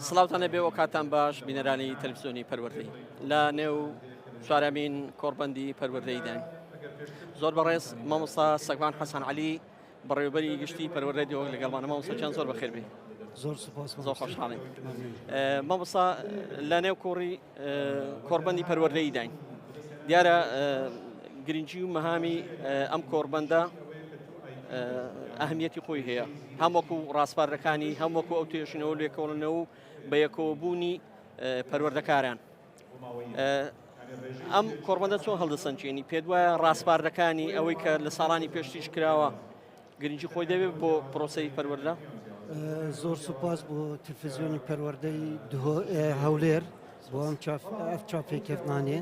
سڵاوتانە بێ وەکاتان باش بینەرانی تەلەڤیزیۆنی پەروەردەی لە نێو چوارەمین کۆڕبەندی پەروەردەیدان زۆر بەڕێز مامۆستا سەگبان حەسەن عەلی بەڕێوەبەری گشتی پەروەردەی دیۆ لەگەڵمانە مامۆستا چەند زۆر بەخێر بێ زۆر سوپاس زۆر خۆشحاڵین مامۆستا لە نێو کۆڕی کۆڕبەندی پەروەردەیداین دیارە گرنگی و مەهامی ئەم کۆڕبەندە ئەهمیەتی خۆی هەیە هەم وەکو ڕاستپارەکانی هەم وەکو ئەو توێژنەوە لێکۆڵنەوە بە یەکەوەبوونی پەروەردەکاران ئەم کۆڕبەندە چۆن هەڵدەسەنجێنی پێت وایە ڕاستپاردەکانی ئەوەی کە لە ساڵانی پێشتیش کراوە گرنگی خۆی دەبێت بۆ پرۆسەی پەروەردە زۆر سوپاس بۆ تلڤیزیۆنی پەروەردەی هەولێر بۆ ئەم چاپێکردانێ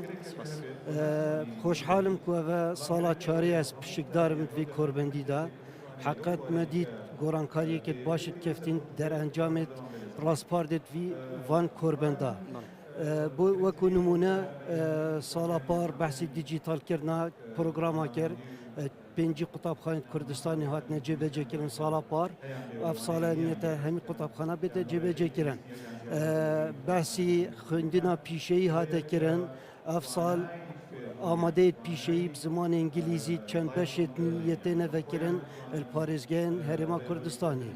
خۆشحالم کوێڤە ساڵا چارەی ئەس پشکدارم دوێ کۆربەندیدا حقیقت مەدید گۆڕانکاریەکێت باشت کەفتین دەرئەنجامێت ڕاستپاردێت وان کۆربەندا بۆ وەکو نمونە ساڵا پار بەحسی دیجیتالکردنا پرۆگراما کرد پێنجی قوتابخانەی کوردستانی هاتنە جێبەجێکردن ساڵا پار ئەف ساڵە نیەتە هەمی قوتابخانە بێتە جێبەجێکردن بەسی خوێندنا پیشەیی هاتەکردن ئەف ساڵ ئامادەیت پیشەیی زمانی ئینگلیزی چەند بەشێت نیەتێ نەڤەکردن پارێزگەیان هەرێما کوردستانی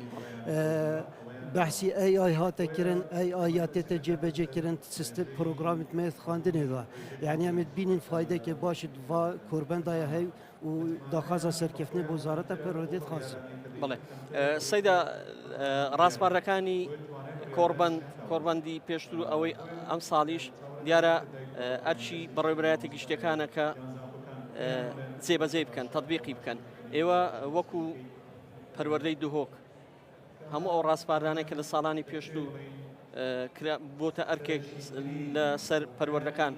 بەحسی AI هاتەکردن AI یاتێتە جێبەجێکردن سیستم پرۆگرامیت مێت خواندنێدا یعنی ئەمێت بینین فایدەکێ باشت وا کۆربەندایە هەی و داخوازە سەرکەفتنی بۆ وزارەتە پەروەردەیت خاصن بڵێ سەیدا ڕاستپارەکانی کۆڕبەندی پێشتر ئەوەی ئەم ساڵیش دیارە ئەرچی بەڕێوەبەرایەتی گشتەکانە کە جێبەجێ بکەن تەطبیقی بکەن ئێوە وەکو پەروەردەی دهۆک هەموو ئەو ڕاستپاردانەی کە لە ساڵانی پێشتر بۆتە ئەرکێک لە سەر پەروەردەکان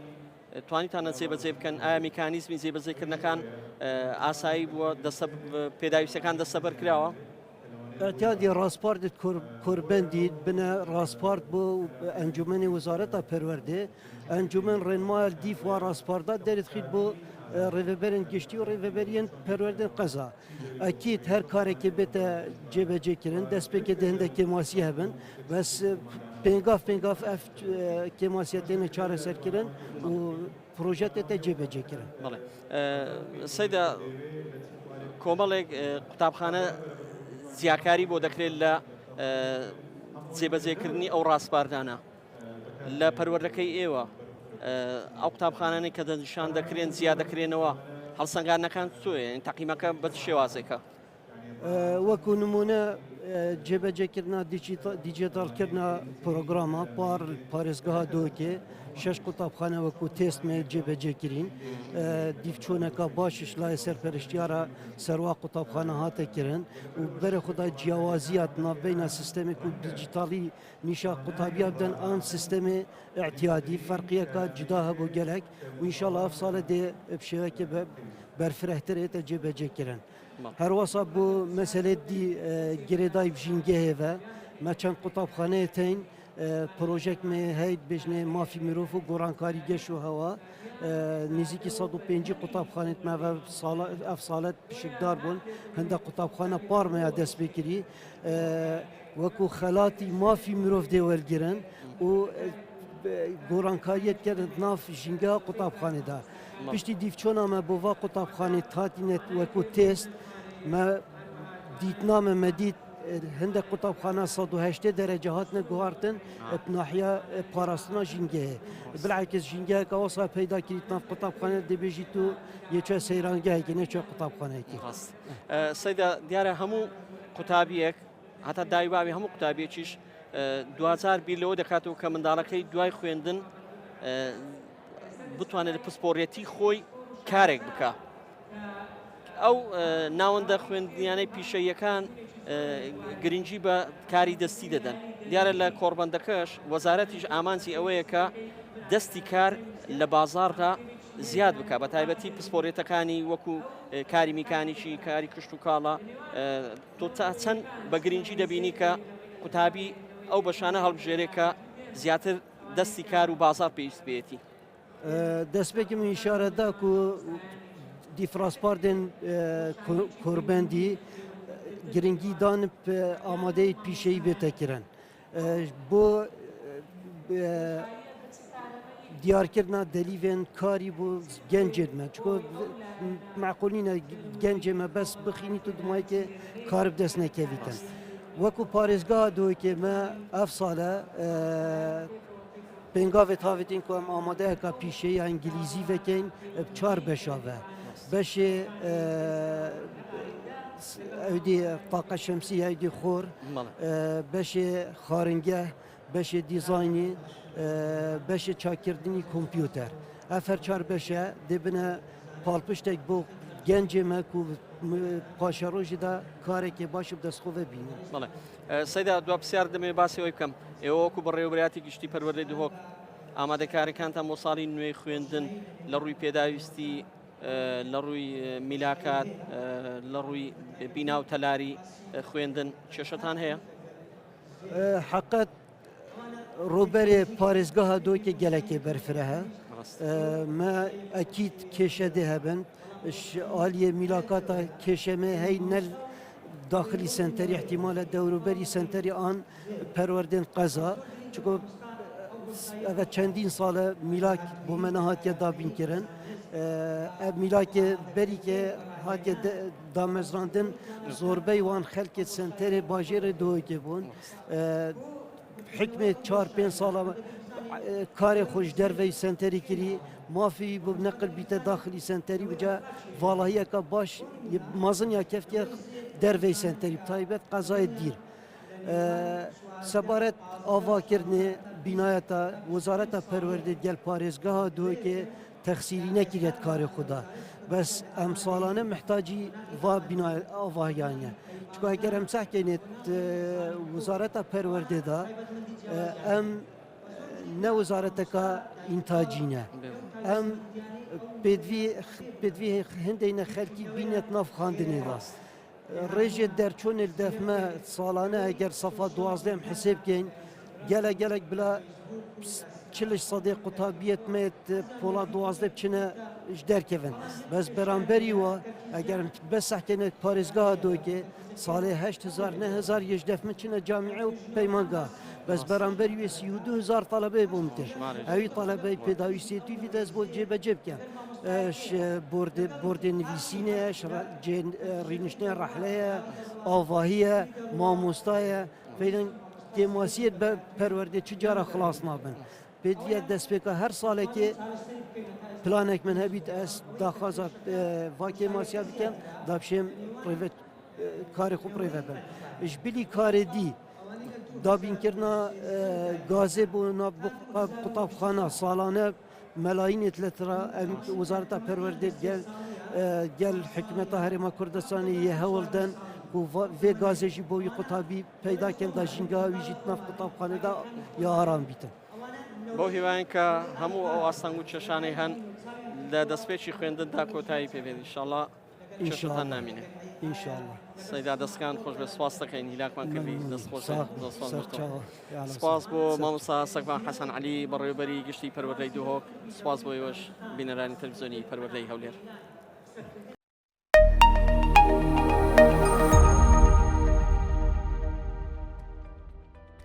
توانیتانە جێبەجێ بکەن ئایا میکانیزمی جێبەجێکردنەکان ئاسایی بووە پێداویستەکان دەستەبەر کراوە اعتیادی ڕاستپاردت کۆربەندیت بنە ڕاستپارد بۆ ئەنجومەنی وزارەتە پەروەردێ ئەنجومەن ڕێنمایە دیف وا ڕاستپاردا دەرێتخیت بۆ ڕێڤەبەرن گشتی و ڕێڤەبەریان پەروەردن قەزا ئەکیت هەر کارێکی بێتە جێبەجێکردن دەست پێکە دەهندە کێماسی هەبن بەس پێنگاف ئەف کێماسیەتێنە چارەسەرکردن و پرۆژەتێتە جێبەجێکردن بەڵێ سەیدا کۆمەڵێک قوتابخانە زیاکاری بۆ دەکرێت لە جێبەجێکردنی ئەو ڕاستپاردانە لە پەروەردەکەی ئێوە ئەو قوتابخانانەی کە دەنیشان دەکرێن زیاد دەکرێنەوە هەڵسەنگاندنەکان چۆیە تەقییمەکە بە شێوازێکە وەکو نمونە جێبەجێکردنا دیجیتالکردنا پرۆگرامە پارێزگەها دۆکێ شش قوتابخانە وەکو تێستمێ جێبەجێکردین دیفچۆنەکە باشش لای سەرپەرشتیارە سەروا قوتابخانە هاتەکردن و بەرە خوددا جیاوازیات ناوبینە سیستەمێک و دیجیتالی نیشا قوتابیا بدەن ئەم سیستەمێ اعتیادی فەرقیەکە جدا هەبوو گەلک و ئینشاڵڵا ئەف ساڵە دێ بشێوەکە بەرفرەترێتە جێبەجێکردن هەروەسا بۆ مەسەلێت دی گرێدای ژینگەهێڤە مە چەند قوتابخانەیەتین پرۆژێک مێ هەیت بژنێ مافی مرۆڤ و گۆڕانکاری گەش و هەوا نزیکی 105 قوتابخانێت مەڤە ئەف ساڵەت پشکدار بوون هەندە قوتابخانە پارمەیە دەست پێکردی وەکو خەلاتی مافی مرۆڤ دێوەرگرن و گۆڕانکاریەت کردن ناف ژینگە قوتابخانێدا پشتی دیفچۆنامە بۆڤ قوتابخانێت هاتینێت وەکو تێست مە دیتنامە مەدید هەندە قوتابخانە 180 دەرەجە هاتنە گوهارتن ناحیە پاراستنا ژینگەیە بلعکس ژینگەیەکە وەسا پەیدا کردیت ناف قوتابخانێت دەبێژیت و یەکێ سەیرانگایەکی نەچێ قوتابخانەیەکی سەیدا دیارە هەموو قوتابیەک هەتا دایواوی هەموو قوتابیەکیش دوزار بیر لەوە دەکاتەوە کە منداڵەکەی دوای خوێندن بتوانێت پسپۆڕێتی خۆی کارێک بکە ئەو ناوەندە خوێندنیانەی پیشەیەکان گرنگی بە کاری دەستی دەدەن دیارە لە کۆڕبەندەکەش وەزارەتیش ئامانجی ئەوەیە کە دەستی کار لە بازاڕدا زیاد بکە بە تایبەتی پسپۆڕێتەکانی وەکو کاری میکانیکی کاری کشت و کاڵە تۆ تا چەند بە گرنگی دەبینی کە قوتابی ئەو بەشانە هەڵبژێرێت کە زیاتر دەستی کار و بازار پێویست بێتی دەستپێکم ئیشارەدا و دیفراسپاردên کۆربەندی گرنگی دانب ئامادەی پیشەی بێتەکردن بۆ دیارکردنا دلیون کاری بو گنجید ما چون معقولینه گنج ما بس بخینی تو دمایی که کار بدست نکویتن وکو پارێزگا دوی ما اف ساله پنگاوت هاوتین که هم آماده که پیشه انگلیزی وکین بچار بشاوه بشه اودی طاقه شمسی اودی خور بشه خارنگه بشه دیزاینی بشه چاکردنی کامپیوتر افر چار بشه دبنه پالپشتک بو گنج ما کو پاشاروجی دا کاری که باشه دست خوبه بینه. بله. سیدا دو بسیار دمی باسی وی کم. ایو کو برای وریاتی گشتی پرورده دو هک. آماده کاری کانت مصالین نوی خویندن لروی پیدایستی لروی میلاکات لروی بیناو تلاری خویندن چشتان هیا؟ حقیقت روبری پارێزگاها دوی که گلکی برفره ما اکید کشه ده هبن آلیه میلاکاتا کشمه هی نل داخلی سنتری احتمال دوروبری سنتری آن پروردن قضا چون evet چندین سال میلاک بو من هاتیه دابین کرن میلاک بری که هاتیه دامزراندن زوربی وان خلک سنتری باجر دوی که بون حکمت 4-5 سال کار خوش در وی سنتری کری مافی بو نقل بیت داخلی سنتری بجا والله که باش مازن یا کفتی در وی سنتری تایبت قضای دیر سبارت آوا کرنه بینایتا وزارت پرورده گل پارێزگاه دوی که تخصیری نکرد کار خدا بس امسالانه محتاجی و بینای آواهیانه چون اگر هم سحکنید وزارت پرورده دا ام نه وزارت که انتاجینه ام بدوی هندین خلکی بینت ناف خاندنی راست رژه در چون الدفمه سالانه اگر صفا 12 حساب کن گلک بلا چلش صدیق قطابیت میت پولا 12 بچنه در کفن بس برانبری و اگر بس حکنه پارێزگاه دوی که سال 8000 9000 یش دفمه چنه جامعه و پیمانگاه بس برانبری و 32000 طلبه بومتر اوی طلبه پیدایستی توی دست بود جیب جیب کن برد نویسینه رینشنه رحله آواهیه ماموستایه فیلن کماسیت پرورده چجارا خلاص نابن بدیه دست بکا هر ساله که پلانک من هبید از داخازات واقع ماسیات بکن دابشم پریوت کار خوب پریوت بن اش بلی کار دی دابین کرنا گازه بونا قطاب خانه سالانه ملايين تلترا وزارة پرورده گل حکمت هرما کردستانی یه هولدن و وی گازجی بوی قطابی پیدا کن دا جنگا ویجیت نف قطاب خانه دا یا آرام بیتن بۆ هیوایان کە هەموو ئەو ئاستەنگ و چێشانەی هەن لە دەستپێکی خوێندندا کۆتایی پێبێت ئینشاءڵڵا چێشتان نامینێ ئینشاءڵڵا سەیدا دەستکان خۆش بێ سواس دەکەین هیلاکمان کردی دەستخۆش سپاس بۆ مامۆستا سەگبان حەسەن عەلی بەڕێوەبەری گشتی پەروەردەی دووهۆک سپاس بۆ ئێوەش بینەرانی تەلەڤیزیۆنی پەروەردەی هەولێر